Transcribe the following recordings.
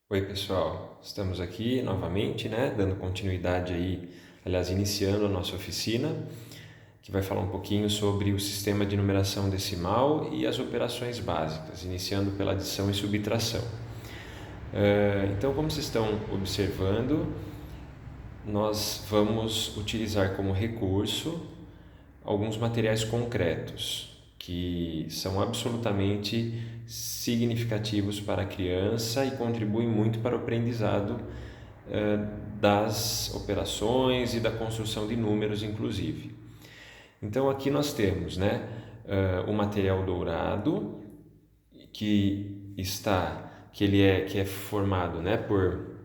Oi, pessoal. Estamos aqui novamente, né, dando continuidade aí, aliás, iniciando a nossa oficina, que vai falar um pouquinho sobre o sistema de numeração decimal e as operações básicas, iniciando pela adição e subtração. Então, como vocês estão observando, nós vamos utilizar como recurso alguns materiais concretos que são absolutamente significativos para a criança e contribuem muito para o aprendizado das operações e da construção de números, inclusive. Então aqui nós temos, né, o material dourado que é formado, né, por.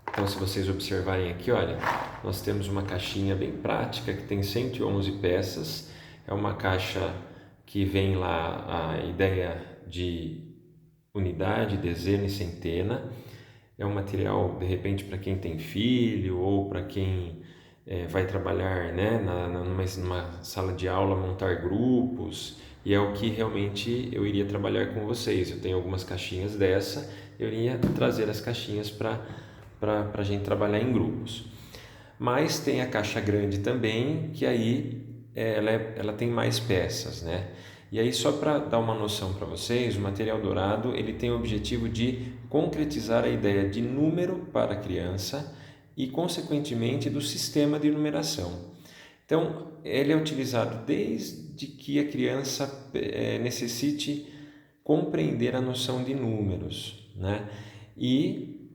Então, se vocês observarem aqui, olha, nós temos uma caixinha bem prática que tem 111 peças. É uma caixa que vem lá a ideia de unidade, dezena e centena. É um material, de repente, para quem tem filho ou para quem vai trabalhar, né, numa sala de aula, montar grupos. E é o que realmente eu iria trabalhar com vocês. Eu tenho algumas caixinhas dessa, eu iria trazer as caixinhas para a gente trabalhar em grupos. Mas tem a caixa grande também, que aí ela tem mais peças, né? E aí, só para dar uma noção para vocês, o material dourado ele tem o objetivo de concretizar a ideia de número para a criança e, consequentemente, do sistema de numeração. Então, ele é utilizado desde que a criança necessite compreender a noção de números, né? E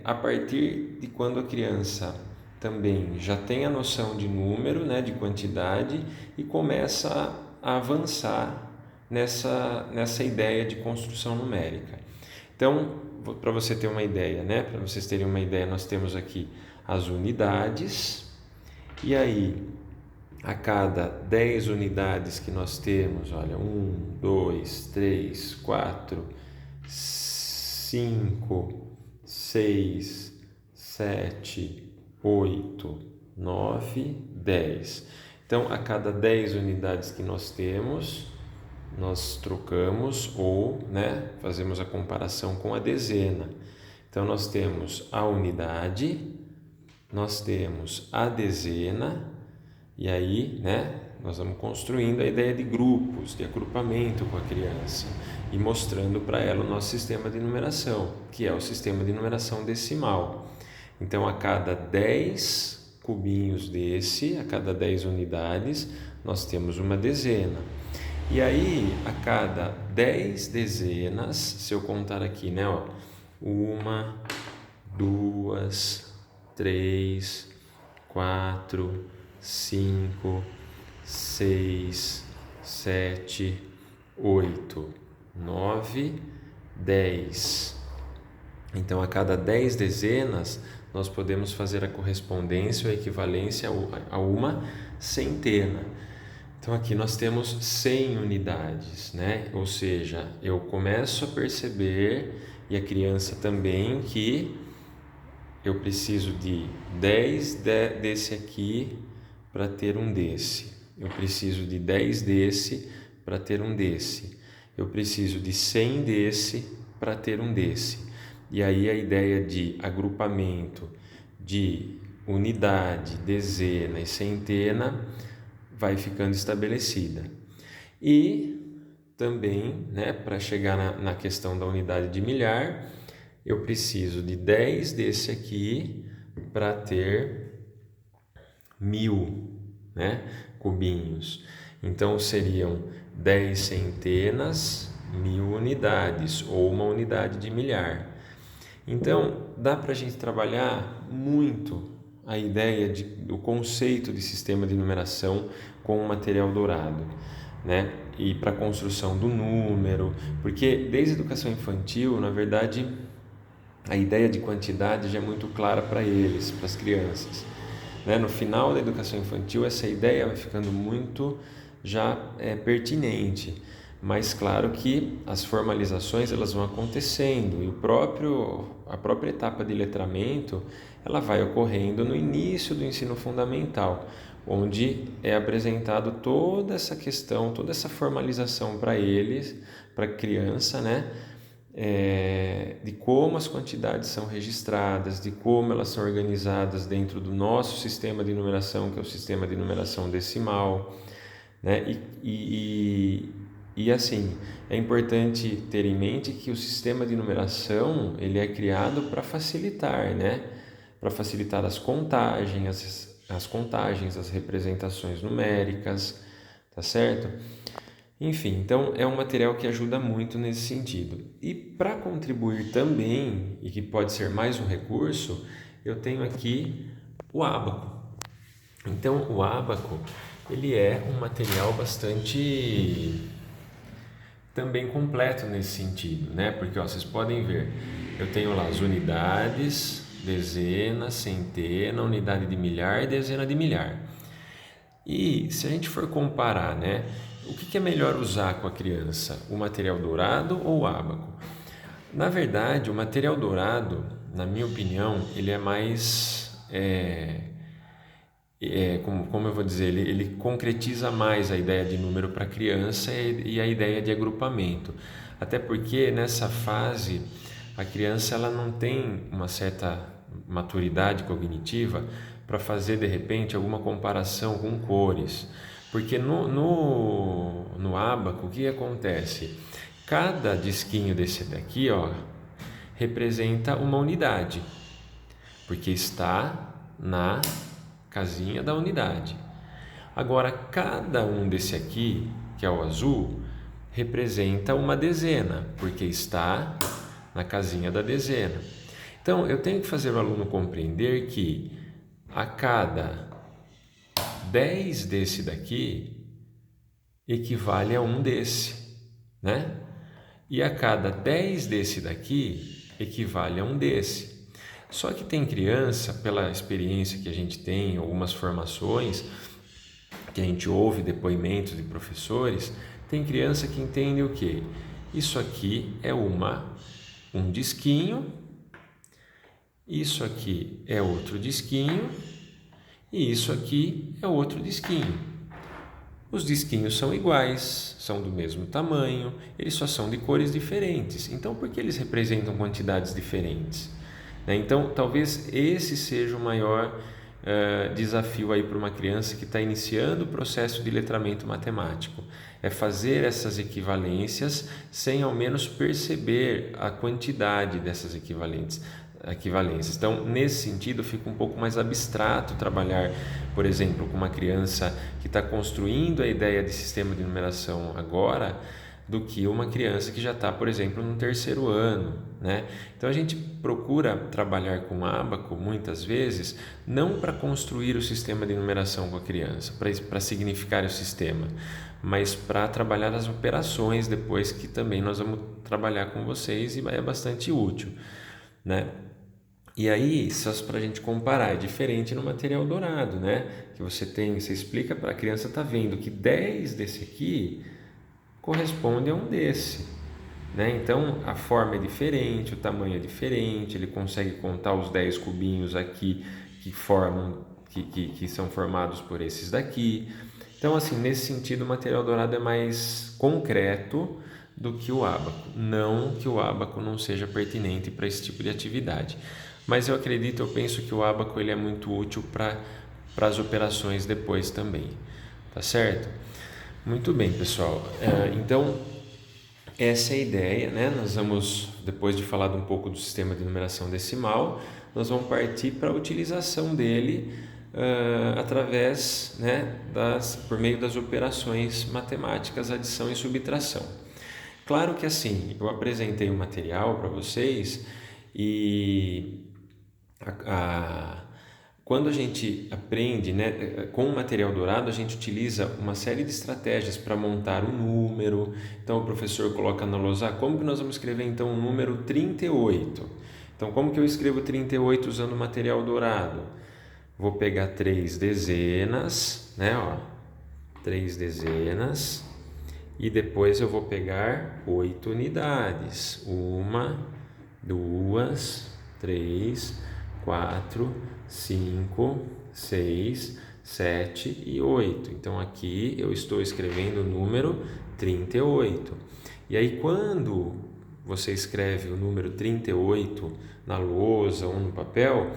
a partir de quando a criança também já tem a noção de número, né, de quantidade, e começa a avançar nessa ideia de construção numérica. Então, para você ter uma ideia, né, para vocês terem uma ideia, nós temos aqui as unidades, e aí a cada 10 unidades que nós temos, olha, 2, 3, 4, 5, 6, 7, 8, 9, 10. Então, a cada 10 unidades que nós temos, nós trocamos ou, né, fazemos a comparação com a dezena. Então, nós temos a unidade, nós temos a dezena, e aí, né, nós vamos construindo a ideia de grupos, de agrupamento com a criança e mostrando para ela o nosso sistema de numeração, que é o sistema de numeração decimal. Então, a cada 10 cubinhos desse, a cada 10 unidades, nós temos uma dezena. E aí, a cada 10 dezenas, se eu contar aqui, né, ó, 1, 2, 3, 4, 5, 6, 7, 8, 9, 10. Então, a cada 10 dezenas, nós podemos fazer a correspondência ou a equivalência a uma centena. Então, aqui nós temos 100 unidades, né? Ou seja, eu começo a perceber, e a criança também, que eu preciso de 10 desse aqui para ter um desse. Eu preciso de 10 desse para ter um desse. Eu preciso de 100 desse para ter um desse. E aí a ideia de agrupamento de unidade, dezena e centena vai ficando estabelecida. E também, né, para chegar na questão da unidade de milhar, eu preciso de 10 desse aqui para ter 1000, né, cubinhos. Então seriam 10 centenas, 1000 unidades, ou uma unidade de milhar. Então dá para a gente trabalhar muito a ideia do conceito de sistema de numeração com o material dourado, né? E para a construção do número, porque desde a educação infantil, na verdade, a ideia de quantidade já é muito clara para eles, para as crianças, né? No final da educação infantil, essa ideia vai ficando muito já pertinente, mas claro que as formalizações elas vão acontecendo e a própria etapa de letramento ela vai ocorrendo no início do ensino fundamental, onde é apresentado toda essa questão, toda essa formalização para eles, para a criança, né? De como as quantidades são registradas, de como elas são organizadas dentro do nosso sistema de numeração, que é o sistema de numeração decimal, né? E assim, é importante ter em mente que o sistema de numeração ele é criado para facilitar, né? Para facilitar as contagens, as representações numéricas, tá certo? Enfim, então é um material que ajuda muito nesse sentido. E para contribuir também, e que pode ser mais um recurso, eu tenho aqui o ábaco. Então, o ábaco, ele é um material bastante também completo nesse sentido, né? Porque ó, vocês podem ver, eu tenho lá as unidades, dezena, centena, unidade de milhar e dezena de milhar. E se a gente for comparar, né? O que é melhor usar com a criança? O material dourado ou o ábaco? Na verdade, o material dourado, na minha opinião, ele é mais... como eu vou dizer, ele concretiza mais a ideia de número para a criança e a ideia de agrupamento. Até porque nessa fase a criança ela não tem uma certa maturidade cognitiva para fazer de repente alguma comparação com cores. Porque no ábaco o que acontece? Cada disquinho desse daqui ó, representa uma unidade, porque está na casinha da unidade. Agora, cada um desse aqui, que é o azul, representa uma dezena, porque está na casinha da dezena. Então, eu tenho que fazer o aluno compreender que a cada 10 desse daqui equivale a um desse, né? E a cada 10 desse daqui equivale a um desse. Só que tem criança, pela experiência que a gente tem, algumas formações, que a gente ouve depoimentos de professores, tem criança que entende o quê? Isso aqui é um disquinho, isso aqui é outro disquinho e isso aqui é outro disquinho. Os disquinhos são iguais, são do mesmo tamanho, eles só são de cores diferentes. Então, por que eles representam quantidades diferentes? Então, talvez esse seja o maior desafio aí para uma criança que está iniciando o processo de letramento matemático. É fazer essas equivalências sem ao menos perceber a quantidade dessas equivalências. Então, nesse sentido, fica um pouco mais abstrato trabalhar, por exemplo, com uma criança que está construindo a ideia de sistema de numeração agora, do que uma criança que já está, por exemplo, no terceiro ano, né? Então a gente procura trabalhar com ábaco muitas vezes não para construir o sistema de numeração com a criança, para significar o sistema, mas para trabalhar as operações depois, que também nós vamos trabalhar com vocês e é bastante útil, né? E aí, só para a gente comparar, é diferente no material dourado, né? Que você explica para a criança, tá vendo que 10 desse aqui corresponde a um desse, né? Então a forma é diferente, o tamanho é diferente, ele consegue contar os 10 cubinhos aqui que são formados por esses daqui. Então, assim, nesse sentido, o material dourado é mais concreto do que o ábaco. Não que o ábaco não seja pertinente para esse tipo de atividade, mas eu penso que o ábaco ele é muito útil para as operações depois também, tá certo? Muito bem, pessoal. Então, essa é a ideia, né? Nós vamos, depois de falar um pouco do sistema de numeração decimal, nós vamos partir para a utilização dele através, né, por meio das operações matemáticas, adição e subtração. Claro que assim, eu apresentei o material para vocês e quando a gente aprende, né, com o material dourado, a gente utiliza uma série de estratégias para montar um número. Então, o professor coloca na lousa, como que nós vamos escrever então o número 38? Então, como que eu escrevo 38 usando o material dourado? Vou pegar 3 dezenas, né, ó, 3 dezenas, e depois eu vou pegar 8 unidades. 1, 2, 3, 4, 5, 6, 7 e 8. Então aqui eu estou escrevendo o número 38. E aí quando você escreve o número 38 na lousa ou no papel,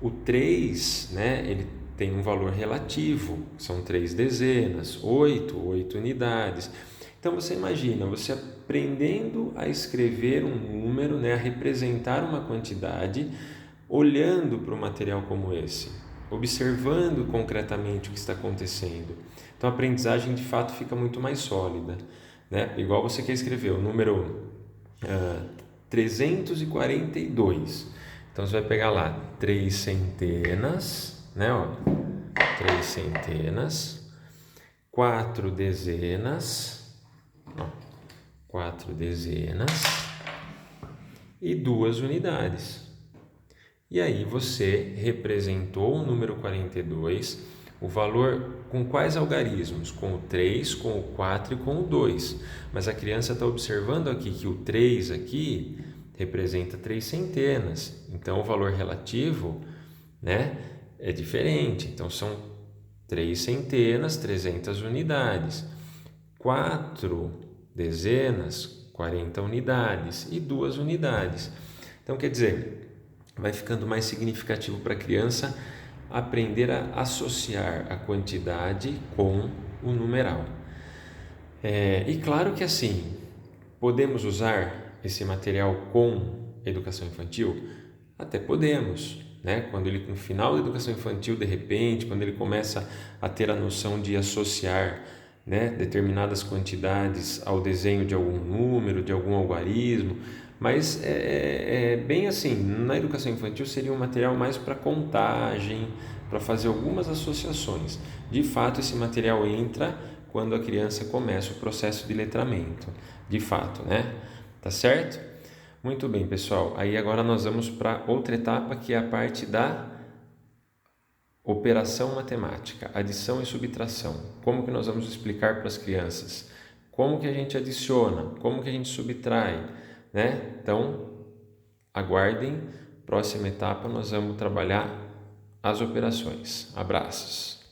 o 3, né, ele tem um valor relativo, são 3 dezenas, 8 unidades. Então você imagina, você aprendendo a escrever um número, né, a representar uma quantidade, olhando para um material como esse, observando concretamente o que está acontecendo. Então a aprendizagem de fato fica muito mais sólida, né? Igual você quer escrever o número 342. Então você vai pegar lá 3 centenas, né? Ó, 3 centenas, 4 dezenas, ó, 4 dezenas e 2 unidades. E aí você representou o número 42, o valor com quais algarismos? Com o 3, com o 4 e com o 2. Mas a criança está observando aqui que o 3 aqui representa 3 centenas. Então o valor relativo, né, é diferente. Então são 3 centenas, 300 unidades. 4 dezenas, 40 unidades e 2 unidades. Então quer dizer, vai ficando mais significativo para a criança aprender a associar a quantidade com o numeral. E claro que assim, podemos usar esse material com educação infantil? Até podemos, né? Quando ele, no final da educação infantil, de repente, quando ele começa a ter a noção de associar, né, determinadas quantidades ao desenho de algum número, de algum algarismo, mas bem assim, na educação infantil seria um material mais para contagem, para fazer algumas associações. De fato, esse material entra quando a criança começa o processo de letramento, de fato, né? Tá certo? Muito bem, pessoal. Aí agora nós vamos para outra etapa, que é a parte da operação matemática, adição e subtração. Como que nós vamos explicar para as crianças? Como que a gente adiciona? Como que a gente subtrai? Né? Então, aguardem, próxima etapa nós vamos trabalhar as operações. Abraços!